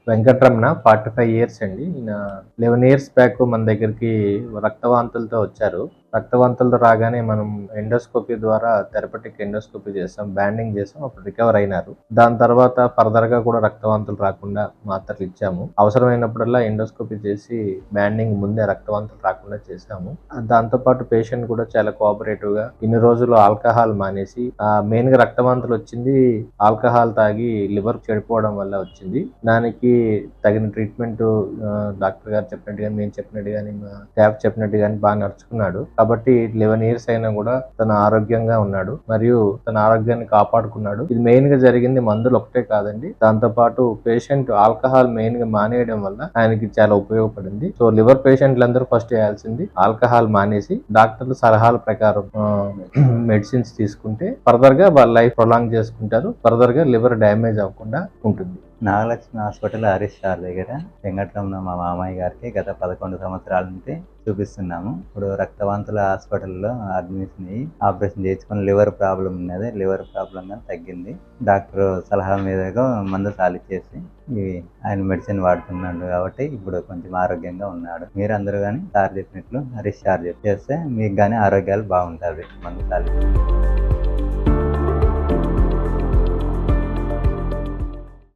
Venkataramana 45 years అండి. ఈయన 11 years back మన దగ్గరికి రక్తవాంతులతో వచ్చారు. రక్తవాంతులతో రాగానే మనం ఎండోస్కోపీ ద్వారా థెరపటిక్ ఎండోస్కోపీ చేసాం, బ్యాండింగ్ చేసాం. అప్పుడు రికవర్ అయినారు. దాని తర్వాత ఫర్దర్ గా కూడా రక్తవాంతులు రాకుండా మాత్రలు ఇచ్చాము. అవసరమైనప్పుడల్లా ఎండోస్కోపీ చేసి బ్యాండింగ్ ముందే రక్తవాంతులు రాకుండా చేసాము. దాంతో పాటు పేషెంట్ కూడా చాలా కోఆపరేటివ్ గా ఇన్ని రోజులు ఆల్కహాల్ మానేసి, మెయిన్ గా రక్తవాంతులు వచ్చింది ఆల్కహాల్ తాగి లివర్ చెడిపోవడం వల్ల వచ్చింది. దానికి తగిన ట్రీట్మెంట్ డాక్టర్ గారు చెప్పినట్టు కానీ, మేము చెప్పినట్టు కానీ, మా స్టాఫ్ చెప్పినట్టు కానీ బాగా నడుచుకున్నాడు. కాబట్టి 11 ఇయర్స్ అయినా కూడా తను ఆరోగ్యంగా ఉన్నాడు, మరియు తన ఆరోగ్యాన్ని కాపాడుకున్నాడు. ఇది మెయిన్ గా జరిగింది మందులు ఒకటే కాదండి, దాంతో పాటు పేషెంట్ ఆల్కహాల్ మెయిన్ గా మానేయడం వల్ల ఆయనకి చాలా ఉపయోగపడింది. సో లివర్ పేషెంట్లందరూ ఫస్ట్ చేయాల్సింది ఆల్కహాల్ మానేసి డాక్టర్ల సలహాల ప్రకారం మెడిసిన్స్ తీసుకుంటే ఫర్దర్ గా వాళ్ళ లైఫ్ ప్రొలాంగ్ చేసుకుంటారు. ఫర్దర్ గా లివర్ డ్యామేజ్ అవ్వకుండా ఉంటుంది. నాగలక్ష్మి హాస్పిటల్ హరీష్ సార్ దగ్గర వెంకటరమణ మా మామయ్య గారికి గత 11 సంవత్సరాల నుంచి చూపిస్తున్నాము. ఇప్పుడు రక్తవాంతుల హాస్పిటల్లో అడ్మిషన్ అయ్యి ఆపరేషన్ చేయించుకొని లివర్ ప్రాబ్లం ఉన్నది. లివర్ ప్రాబ్లం కానీ తగ్గింది. డాక్టర్ సలహా మీదగా మందు సాలిచ్చేసి ఆయన మెడిసిన్ వాడుతున్నాడు కాబట్టి ఇప్పుడు కొంచెం ఆరోగ్యంగా ఉన్నాడు. మీరందరూ కానీ సార్ చెప్పినట్లు హరీష్ సార్ చేస్తే మీకు కానీ ఆరోగ్యాలు బాగుంటుంది మందు సాలిచ్చి.